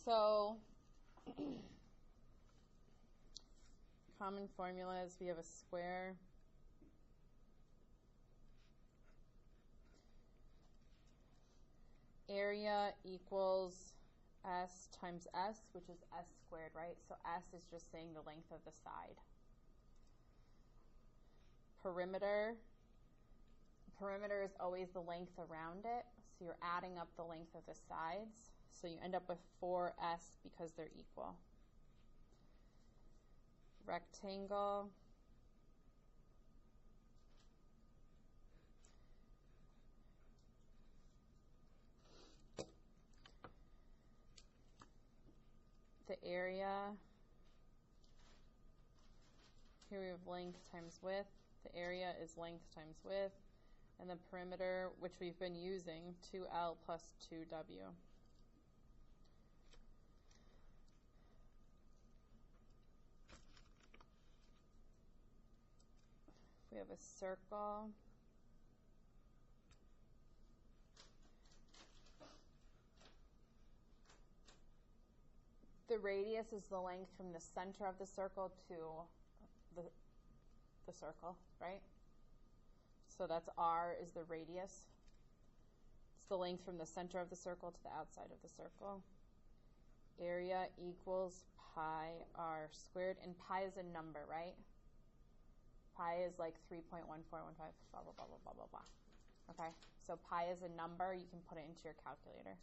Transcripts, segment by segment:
So common formula is we have a square area equals S times S, which is S squared, right? So S is just saying the length of the side. Perimeter is always the length around it, so you're adding up the length of the sides. So you end up with 4S because they're equal. Rectangle the area, here we have length times width. The area is length times width. And the perimeter, which we've been using, 2L plus 2W. We have a circle. The radius is the length from the center of the circle to the circle, right? So that's R is the radius. It's the length from the center of the circle to the outside of the circle. Area equals pi R squared. And pi is a number, right? Pi is like 3.1415, blah, blah, blah, blah, blah, blah, blah. Okay, so pi is a number. You can put it into your calculator.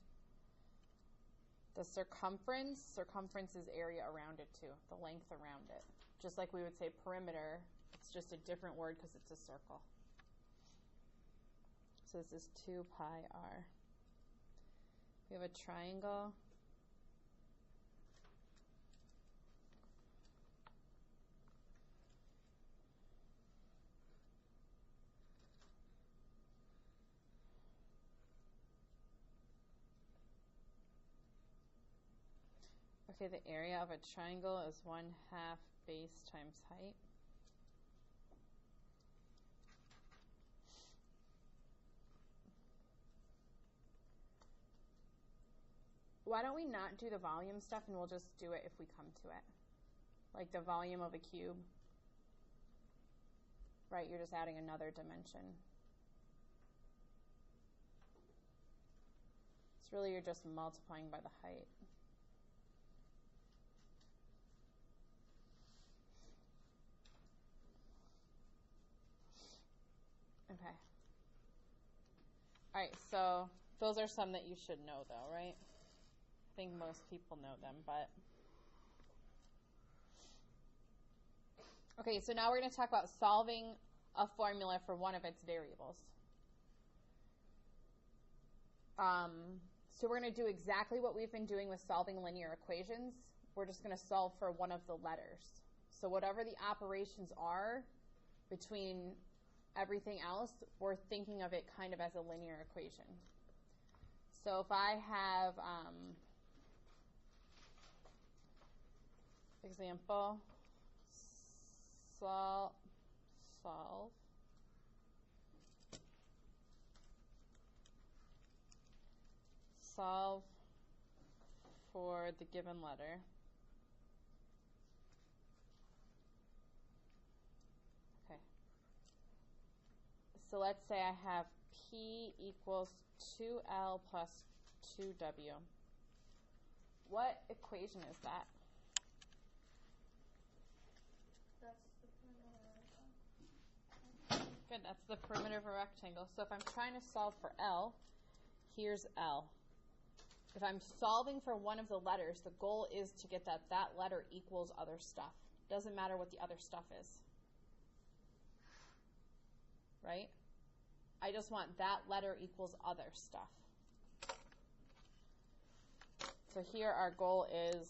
The circumference is area around it too, the length around it. Just like we would say perimeter, it's just a different word because it's a circle. So this is 2 pi r. We have a triangle. Okay, the area of a triangle is 1/2 base times height. Why don't we not do the volume stuff and we'll just do it if we come to it? Like the volume of a cube, right? You're just adding another dimension. It's really you're just multiplying by the height. Okay. All right, so those are some that you should know though, right? I think most people know them, but. Okay, so now we're going to talk about solving a formula for one of its variables. So we're going to do exactly what we've been doing with solving linear equations. We're just going to solve for one of the letters. So whatever the operations are between everything else, we're thinking of it kind of as a linear equation. So if I have, example, solve for the given letter. Okay. So let's say I have P equals 2L plus 2W. What equation is that? That's the perimeter. Good, that's the perimeter of a rectangle. So if I'm trying to solve for L, here's L. If I'm solving for one of the letters, the goal is to get that letter equals other stuff. Doesn't matter what the other stuff is. Right? I just want that letter equals other stuff. So here our goal is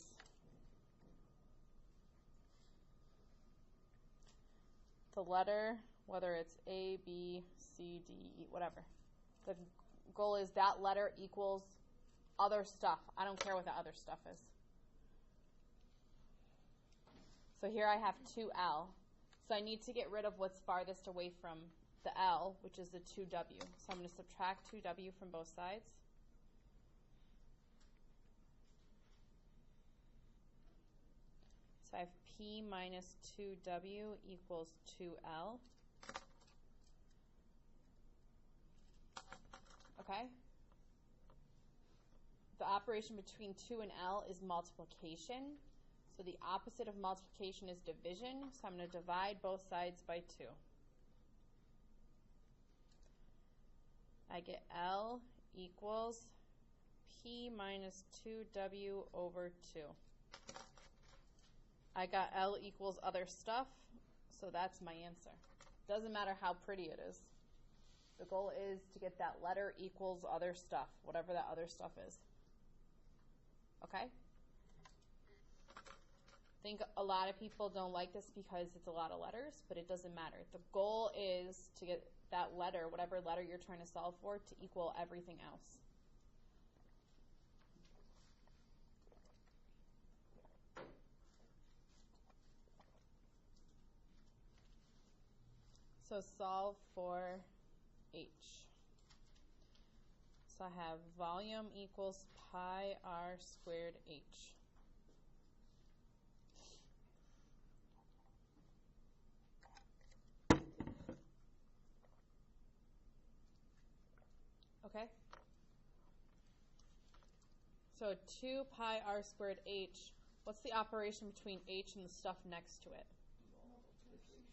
the letter, whether it's A, B, C, D, E, whatever. The goal is that letter equals other stuff. I don't care what the other stuff is. So here I have 2L. So I need to get rid of what's farthest away from the L, which is the 2W. So I'm going to subtract 2W from both sides. So I have P minus 2W equals 2L. Okay? The operation between 2 and L is multiplication. So the opposite of multiplication is division. So I'm going to divide both sides by 2. I get L equals P minus 2W over 2. I got L equals other stuff, so that's my answer. Doesn't matter how pretty it is. The goal is to get that letter equals other stuff, whatever that other stuff is. Okay? I think a lot of people don't like this because it's a lot of letters, but it doesn't matter. The goal is to get that letter, whatever letter you're trying to solve for, to equal everything else. So solve for H. So I have volume equals pi r squared H. Okay? So 2 pi r squared H, what's the operation between H and the stuff next to it?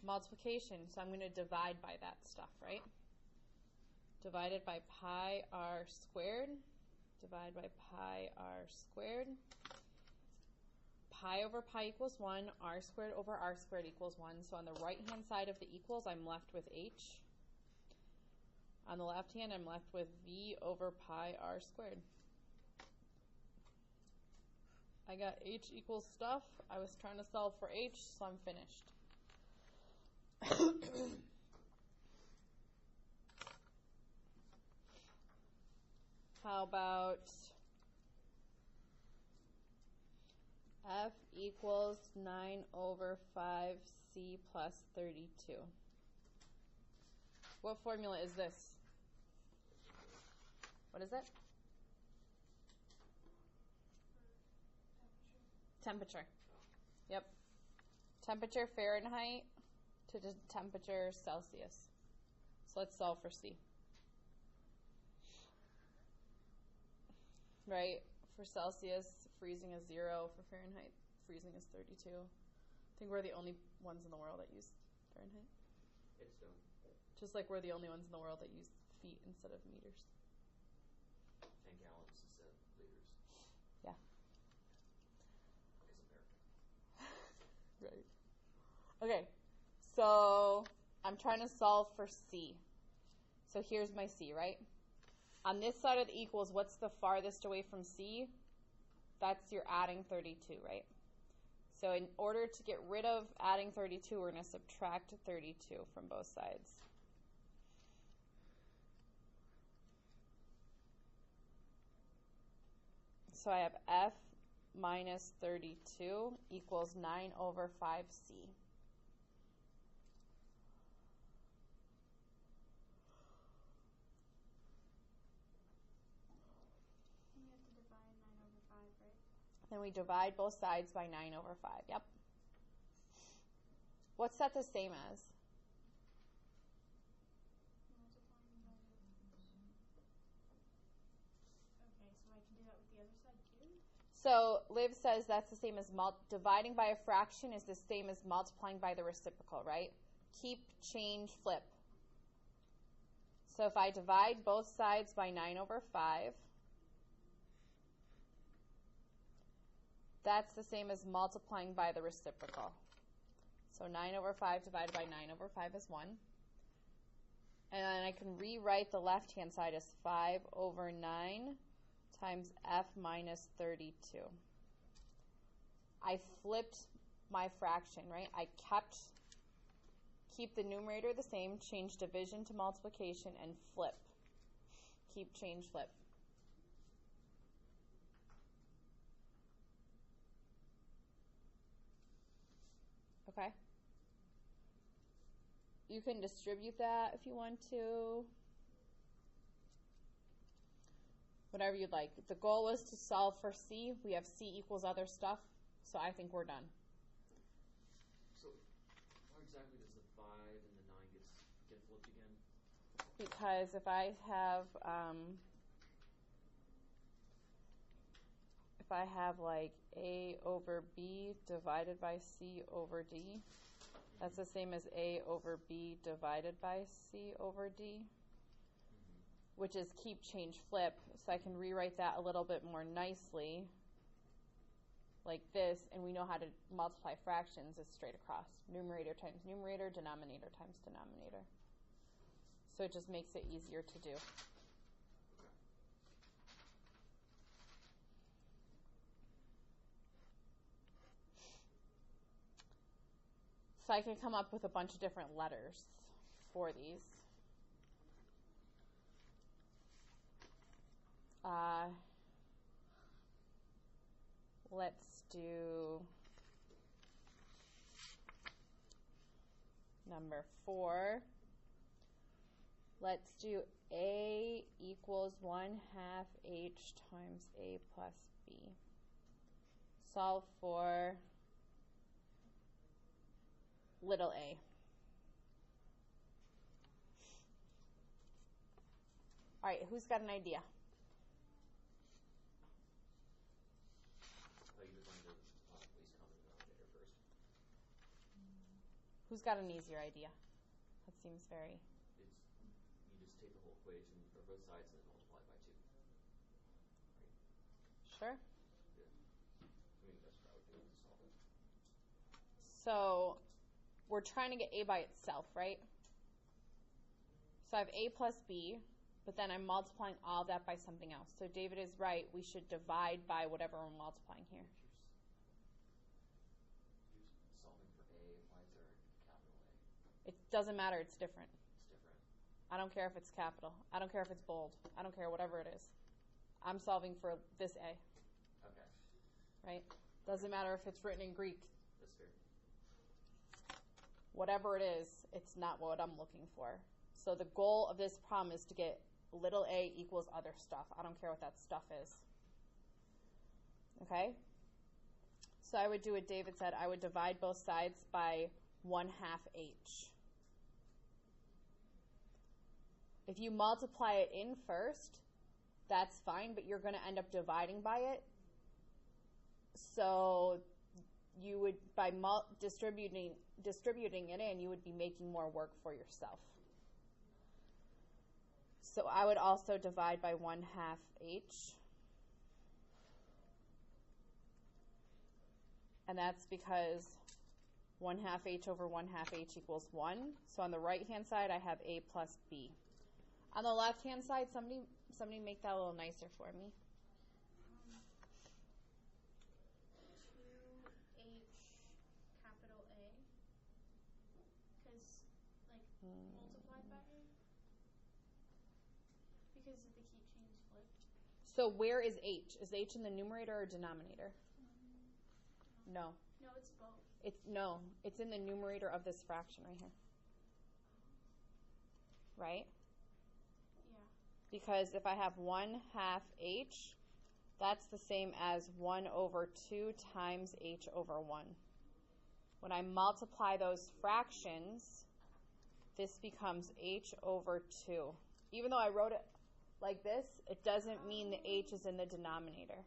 Multiplication. So I'm going to divide by that stuff, right? Divided by pi r squared. Divide by pi r squared. Pi over pi equals 1. R squared over r squared equals 1. So on the right-hand side of the equals, I'm left with H. On the left hand, I'm left with V over pi r squared. I got H equals stuff. I was trying to solve for H, so I'm finished. How about F equals 9 over 5C plus 32? What formula is this? What is it? Temperature. Yep. Temperature Fahrenheit to the temperature Celsius. So let's solve for C. Right? For Celsius, freezing is 0. For Fahrenheit, freezing is 32. I think we're the only ones in the world that use Fahrenheit. It's done. Just like we're the only ones in the world that use feet instead of meters. And gallons instead of liters. Yeah. Because America. Right. Okay. So I'm trying to solve for C. So here's my C, right? On this side of the equals, what's the farthest away from C? That's your adding 32, right? So in order to get rid of adding 32, we're going to subtract 32 from both sides. So I have F minus 32 equals 9 over 5C. You have to divide 9 over 5, right? Then we divide both sides by 9 over 5. Yep. What's that the same as? Multiplying by Okay, so I can do that with the other side too? So Liv says that's the same as dividing by a fraction is the same as multiplying by the reciprocal, right? Keep, change, flip. So if I divide both sides by 9 over 5, that's the same as multiplying by the reciprocal. So 9 over 5 divided by 9 over 5 is 1. And then I can rewrite the left-hand side as 5 over 9 times F minus 32. I flipped my fraction, right? I keep the numerator the same, change division to multiplication, and flip. Keep, change, flip. Okay? You can distribute that if you want to. Whatever you'd like. The goal was to solve for C. We have C equals other stuff, so I think we're done. because if I have like A over B divided by C over D, that's the same as A over B divided by C over D, which is keep, change, flip. So I can rewrite that a little bit more nicely like this, and we know how to multiply fractions. It's straight across. Numerator times numerator, denominator times denominator. So it just makes it easier to do. So I can come up with a bunch of different letters for these. Let's do number 4. Let's do A equals 1/2 H times A plus B. Solve for little a. All right, who's got an idea? Who's got an easier idea? That seems very... You just take the whole equation for both sides and then multiply it by 2. Right? Sure. Yeah. I mean, that's what I would do to solve it. So we're trying to get A by itself, right? So I have A plus B, but then I'm multiplying all that by something else. So David is right. We should divide by whatever we're multiplying here. You're solving for A. Why is there a capital A? It doesn't matter. It's different. It's different. I don't care if it's capital. I don't care if it's bold. I don't care whatever it is. I'm solving for this A. Okay. Right? Doesn't matter if it's written in Greek. That's fair. Whatever it is, it's not what I'm looking for. So the goal of this problem is to get little a equals other stuff. I don't care what that stuff is. Okay? So I would do what David said. I would divide both sides by 1/2 H. If you multiply it in first, that's fine, but you're going to end up dividing by it. So you would, by distributing it in, you would be making more work for yourself. So I would also divide by 1/2 H. And that's because 1/2 H over 1/2 H equals 1. So on the right-hand side, I have A plus B. On the left-hand side, somebody make that a little nicer for me. 2H capital A. Because, multiplied by A. Because of the keep, change, flip. So where is H? Is H in the numerator or denominator? No. No, it's both. It's in the numerator of this fraction right here. Right? Yeah. Because if I have 1/2 H, that's the same as 1 over 2 times H over 1. When I multiply those fractions, this becomes H over 2. Even though I wrote it like this, it doesn't mean the H is in the denominator.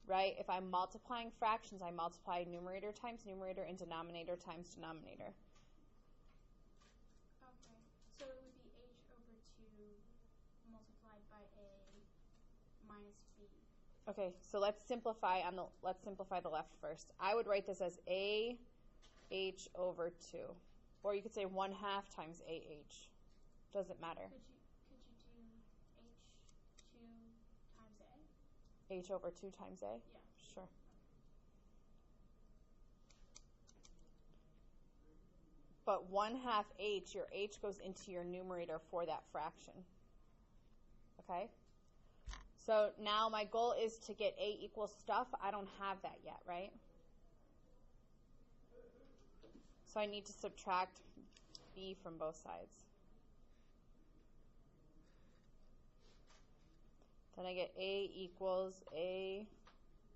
Right? If I'm multiplying fractions, I multiply numerator times numerator and denominator times denominator. Okay. So it would be H over 2 multiplied by A minus B. Okay, so let's simplify the left first. I would write this as A H over 2. Or you could say 1/2 times AH. Doesn't matter. Could you do H2 times A? H over 2 times A? Yeah. Sure. But 1/2 H, your H goes into your numerator for that fraction. Okay? So now my goal is to get A equals stuff. I don't have that yet, right? So I need to subtract B from both sides. Then I get A equals A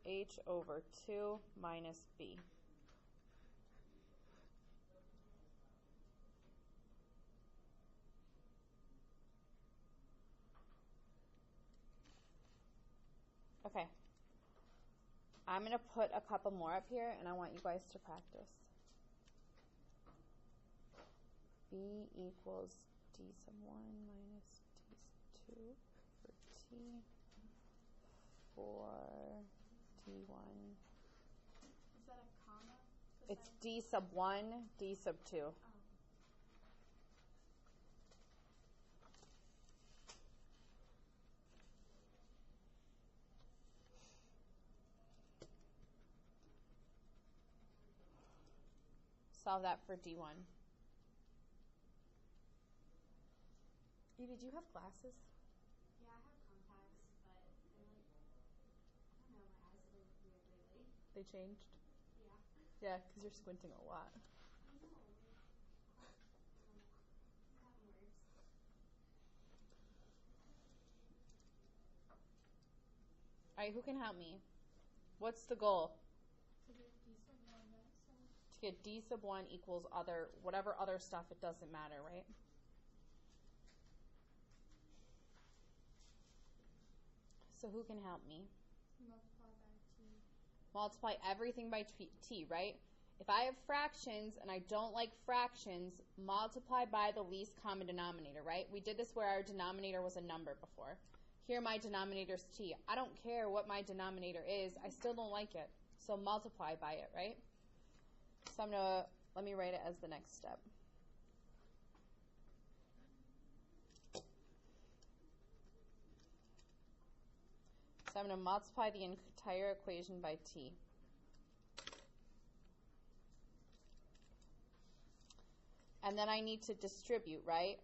H over 2 minus B. Okay. I'm going to put a couple more up here, and I want you guys to practice. B equals d sub 1 minus d sub 2 for t for d1. Is that a comma? It's d sub 1, d sub 2. Oh. Solve that for d1. Evie, do you have glasses? Yeah, I have contacts, but they're like, I don't know, my eyes have been weird lately. They changed? Yeah. Yeah, because you're squinting a lot. I know. It's gotten worse. All right, who can help me? What's the goal? To get d sub 1, right? So To get d sub 1 equals other, whatever other stuff, it doesn't matter, right? So who can help me? multiply by t. Multiply everything by t, right? If I have fractions and I don't like fractions, multiply by the least common denominator, right? We did this where our denominator was a number before. Here my denominator is t. I don't care what my denominator is. I still don't like it. So multiply by it, right? So let me write it as the next step. So I'm going to multiply the entire equation by t. And then I need to distribute, right?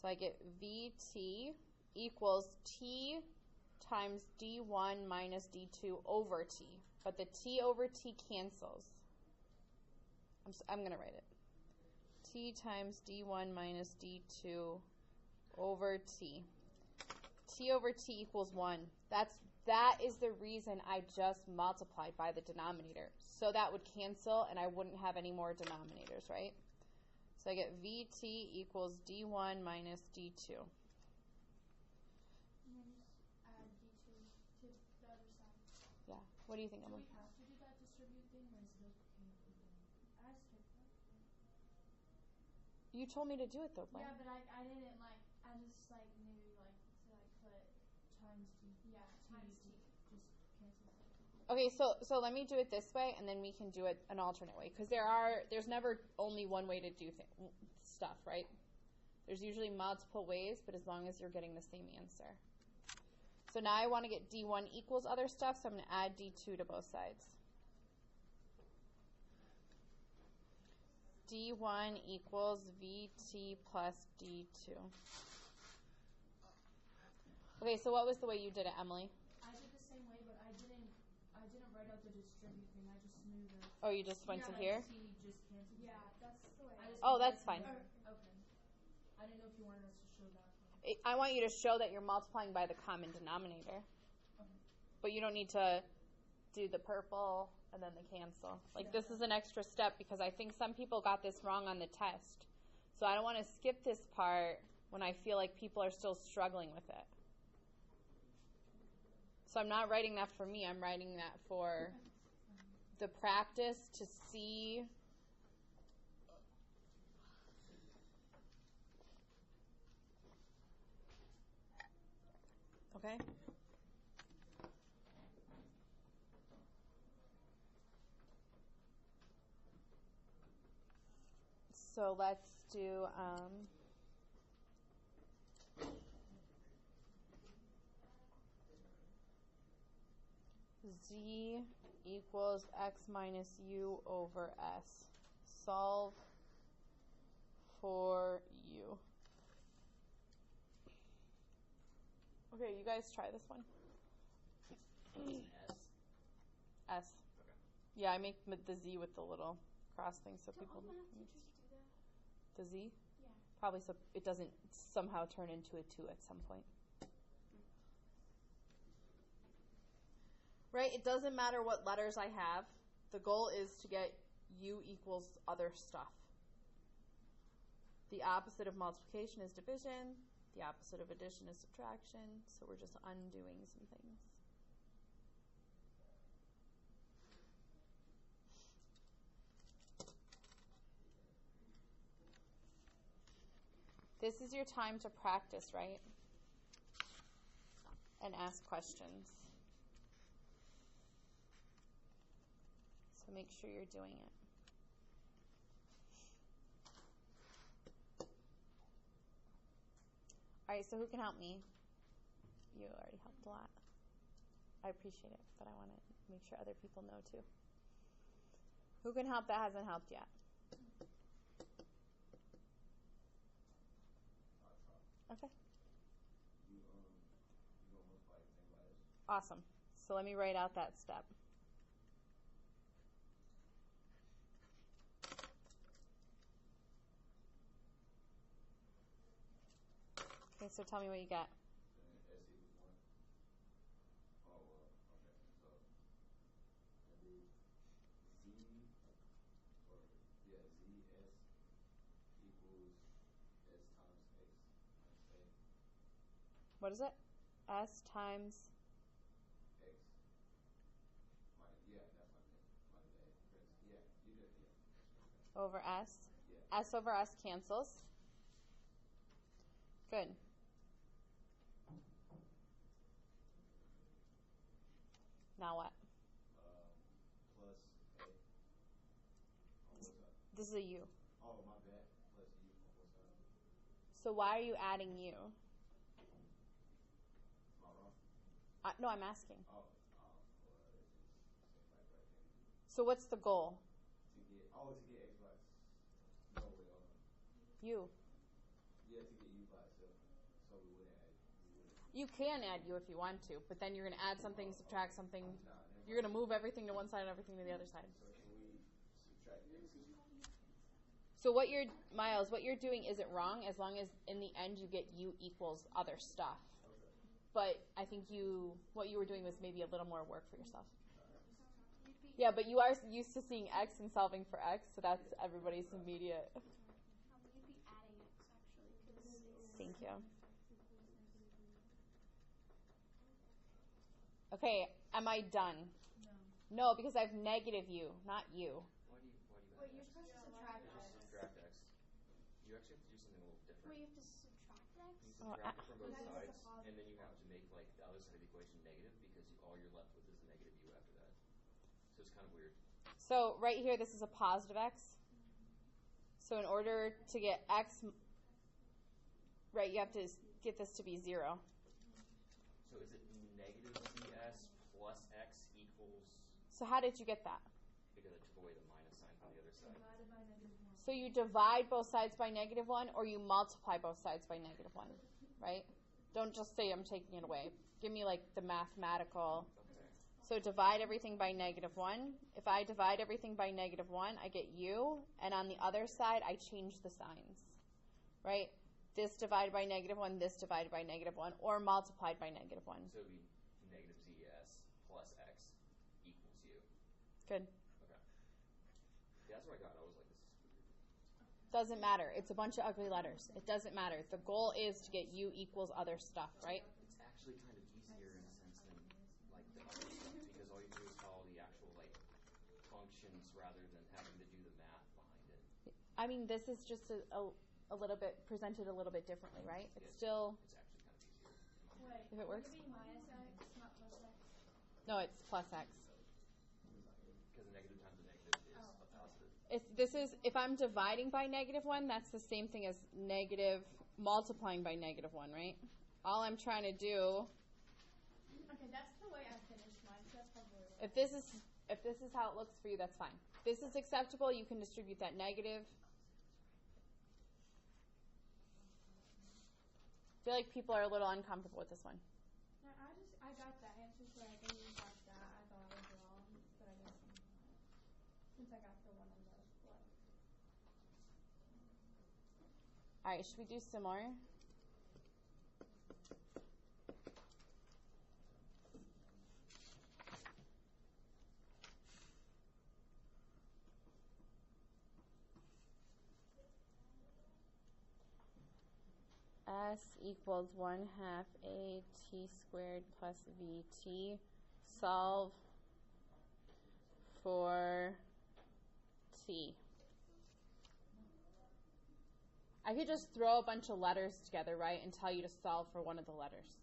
So I get Vt equals t times d1 minus d2 over t. But the t over t cancels. I'm going to write it. T times d1 minus d2 over t. T over t equals 1. That is the reason I just multiplied by the denominator. So that would cancel and I wouldn't have any more denominators, right? So I get Vt equals d1 minus d2. And then just add d2 to the other side. Yeah. What do you think, Do Emily? we have to do that distribute thing, or is it okay if we don't? I skipped that. You told me to do it though, Blaine. Yeah, but I didn't I just knew to put times t. Yeah, times t. Just cancel that. Okay, so let me do it this way, and then we can do it an alternate way, because there's never only one way to do stuff, right? There's usually multiple ways, but as long as you're getting the same answer. So now I want to get d1 equals other stuff, so I'm going to add d2 to both sides. d1 equals vt plus d2. Okay, so what was the way you did it, Emily? I did the same way, but I didn't write out the distribute thing. I just knew that. Oh, you just went to here? T just canceled. Yeah, that's the way. Oh, that's fine. Okay. I didn't know if you wanted us to show that part. I want you to show that you're multiplying by the common denominator. Okay. But you don't need to do the purple and then the cancel. This is an extra step because I think some people got this wrong on the test. So I don't want to skip this part when I feel like people are still struggling with it. So I'm not writing that for me. I'm writing that for the practice to see. Okay? So let's do z equals x minus u over s. Solve for u. Okay, you guys try this one. S. S. Okay. Yeah, I make the z with the little cross thing so Don't people. all math teachers do that? The z? Yeah. Probably so it doesn't somehow turn into a 2 at some point. Right? It doesn't matter what letters I have. The goal is to get u equals other stuff. The opposite of multiplication is division. The opposite of addition is subtraction, so we're just undoing some things. This is your time to practice, right? And ask questions. So make sure you're doing it. All right, so who can help me? You already helped a lot. I appreciate it, but I want to make sure other people know too. Who can help that hasn't helped yet? Okay. Awesome. So let me write out that step. Okay, so tell me what you got. What is it? S times X. over S. Yeah. S over S cancels. Good. Now what? Plus A. On what side? This is a U. Oh, my bad. Plus U on what side? So why are you adding U? Am I wrong? No, I'm asking. Well, it just seems like right there. So what's the goal? To get X by no way on. U. Yeah, to get U by itself. So we wouldn't add. You can add U if you want to, but then you're going to add something, subtract something. Nah, You're going to move everything to one side and everything to the other side. So can we subtract X? So what you're, Miles, what you're doing isn't wrong as long as in the end you get U equals other stuff. Okay. But I think what you were doing was maybe a little more work for yourself. Yeah, but you are used to seeing X and solving for X, so that's everybody's immediate. You'd be adding X actually. Thank you. Okay, am I done? No, because I have negative U, not U. Why do you Wait, add you're X? supposed to subtract You just X. subtract X. You actually have to do something a little different. Wait, you have to subtract X? You Oh, subtract it from both That's sides, a positive. and then you have to make like the other side of the equation negative because all you're left with is a negative U after that. So it's kind of weird. So right here, this is a positive X. So in order to get X, right, you have to get this to be 0. So is it negative CS plus X equals, So how did you get that? because I took away the minus sign from the other side. Divided by -1. So you divide both sides by -1, or you multiply both sides by -1, right? Don't just say I'm taking it away. Give me like the mathematical. Okay. So divide everything by -1. If I divide everything by -1, I get U, and on the other side, I change the signs, right? This divided by -1, this divided by -1, or multiplied by -1. So it would be negative ZS plus X equals U. Good. Okay. Yeah, that's what I got. I was like, this is weird. Doesn't matter. It's a bunch of ugly letters. It doesn't matter. The goal is to get U equals other stuff, right? It's actually kind of easier in a sense than like the other stuff because all you do is follow the actual like functions rather than having to do the math behind it. I mean, this is just a little bit presented a little bit differently, right? It's Yes. still, It's actually kind of easier. Wait, If it works. would it be minus X, not plus X? no, it's plus X. Because a negative times a negative is a positive. If I'm dividing by -1, that's the same thing as negative multiplying by -1, right? All I'm trying to do, Okay, that's the way I finished mine, so that's probably right. if this is how it looks for you, that's fine. This is acceptable. You can distribute that negative. I feel like people are a little uncomfortable with this one. No, I got that answer correct, and you got that. I thought I was wrong, but I guess I'm not. Since I got the one on the left. All right, should we do some more? S equals 1/2 a t squared plus vt. Solve for t. I could just throw a bunch of letters together, right, and tell you to solve for one of the letters.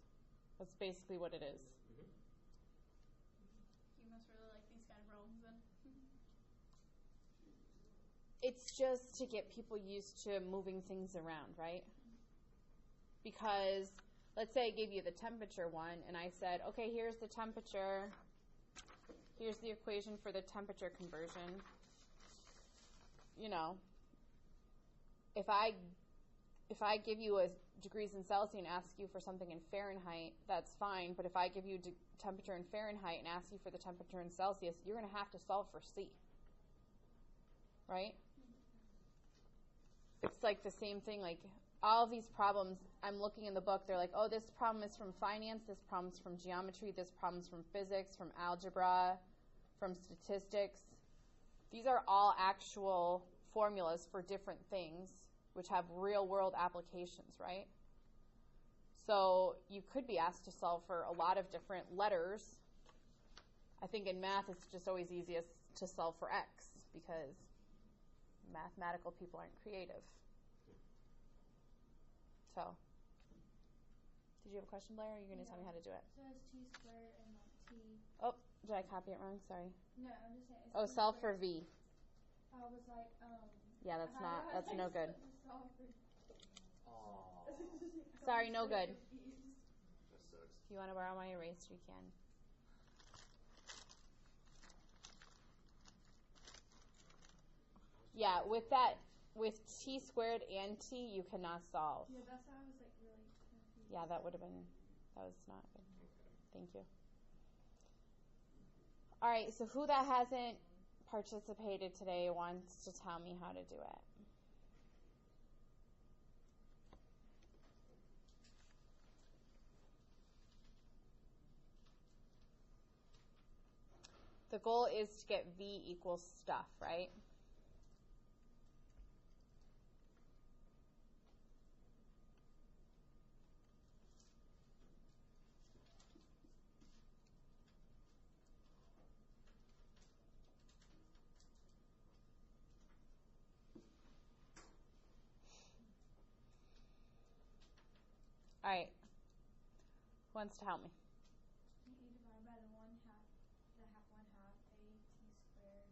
That's basically what it is. You must really like these kind of problems then. It's just to get people used to moving things around, right? Because let's say I gave you the temperature one, and I said, okay, here's the temperature. Here's the equation for the temperature conversion. You know, if I give you a degrees in Celsius and ask you for something in Fahrenheit, that's fine. But if I give you temperature in Fahrenheit and ask you for the temperature in Celsius, you're going to have to solve for C. Right? It's like the same thing. Like all of these problems, I'm looking in the book, they're like, oh, this problem is from finance, this problem is from geometry, this problem is from physics, from algebra, from statistics. These are all actual formulas for different things which have real-world applications, right? So you could be asked to solve for a lot of different letters. I think in math it's just always easiest to solve for x because mathematical people aren't creative. So, did you have a question, Blair, or are you going to tell me how to do it? So it's t squared and like t. Oh, did I copy it wrong? Sorry. No, I'm just saying. Oh, solve for v. I was like, Yeah, that's no good. Solve for. Aww. Sorry, no good. That sucks. If you want to borrow my eraser, you can. Yeah, with t squared and t, you cannot solve. Yeah, that's why I was like really confused. Yeah, that was not good. Thank you. All right, so who that hasn't participated today wants to tell me how to do it? The goal is to get v equals stuff, right? All right. Who wants to help me? You divide by the 1/2 a t squared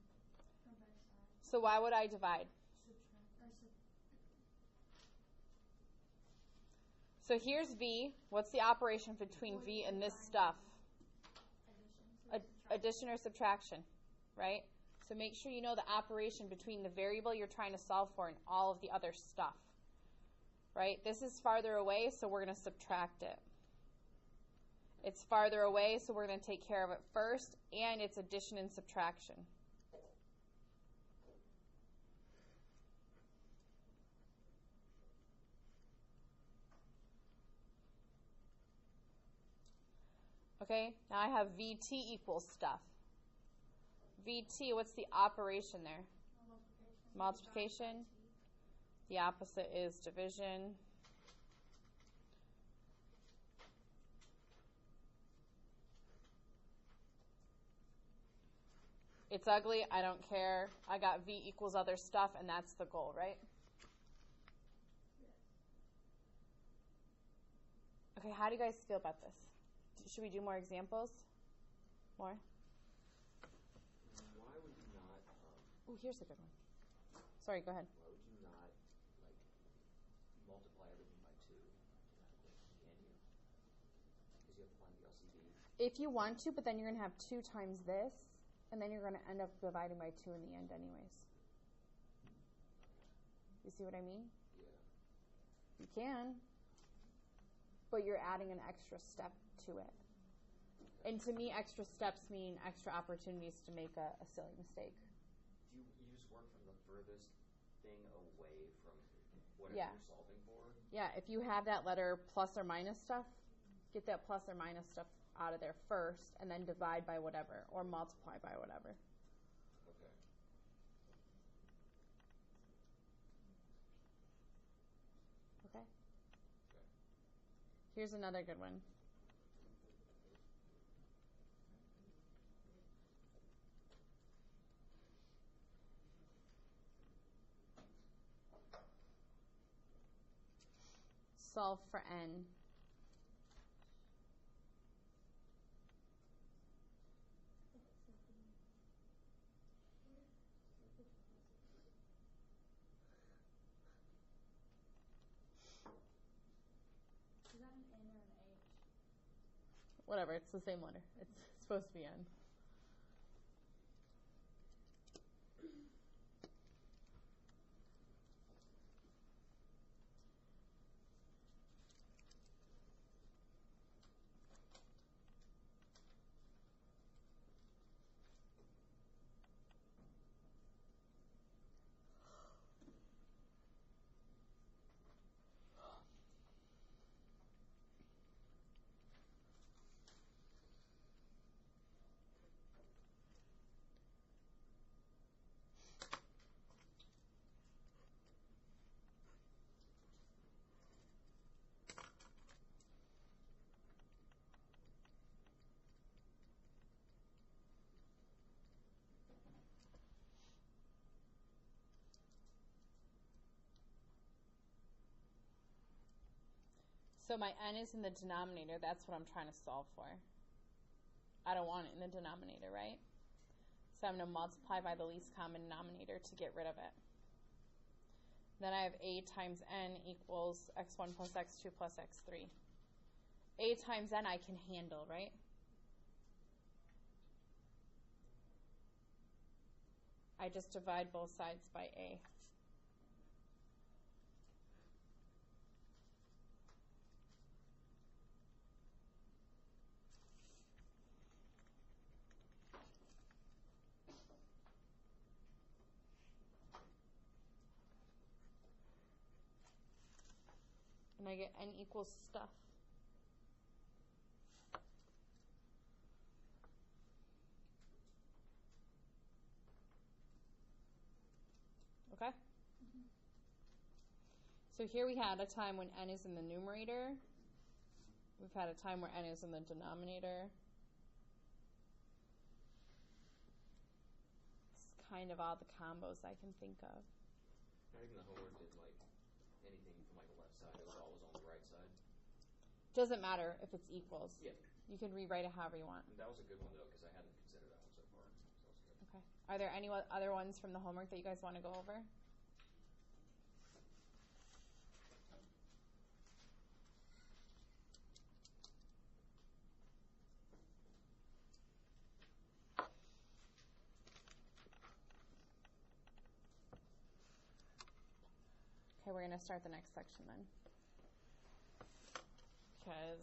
from both sides. So why would I divide? So here's v. What's the operation between v and this stuff? Addition or subtraction, right? So make sure you know the operation between the variable you're trying to solve for and all of the other stuff, right? This is farther away, so we're going to subtract it. It's farther away, so we're going to take care of it first, and it's addition and subtraction. Okay, now I have VT equals stuff. VT, what's the operation there? Multiplication. The opposite is division. It's ugly, I don't care. I got V equals other stuff, and that's the goal, right? Okay, how do you guys feel about this? Should we do more examples? More? Why would you not, Oh, here's a good one. Sorry, go ahead. why would you not, like, multiply everything by 2? Can you? Because you have to find the LCD. If you want to, but then you're going to have 2 times this, and then you're going to end up dividing by 2 in the end anyways. You see what I mean? Yeah. You can, but you're adding an extra step to it. And to me, extra steps mean extra opportunities to make a silly mistake. You just work from the furthest thing away from whatever Yeah. you're solving for? Yeah, if you have that letter plus or minus stuff, get that plus or minus stuff out of there first, and then divide by whatever, or multiply by whatever. Okay. Okay? Okay. Here's another good one. Solve for n. Is that an N or an H? Whatever, it's the same letter. It's supposed to be n. So my n is in the denominator. That's what I'm trying to solve for. I don't want it in the denominator, right? So I'm going to multiply by the least common denominator to get rid of it. Then I have a times n equals x1 plus x2 plus x3. A times n I can handle, right? I just divide both sides by a. And I get n equals stuff. Okay? So here we had a time when n is in the numerator. We've had a time where n is in the denominator. It's kind of all the combos I can think of. Not even the homework did like anything from like the left side. It was always on the right side. Doesn't matter if it's equals. Yeah. You can rewrite it however you want. And that was a good one though because I hadn't considered that one so far. So that was good. Okay. Are there any other ones from the homework that you guys want to go over? Okay, we're going to start the next section then. Because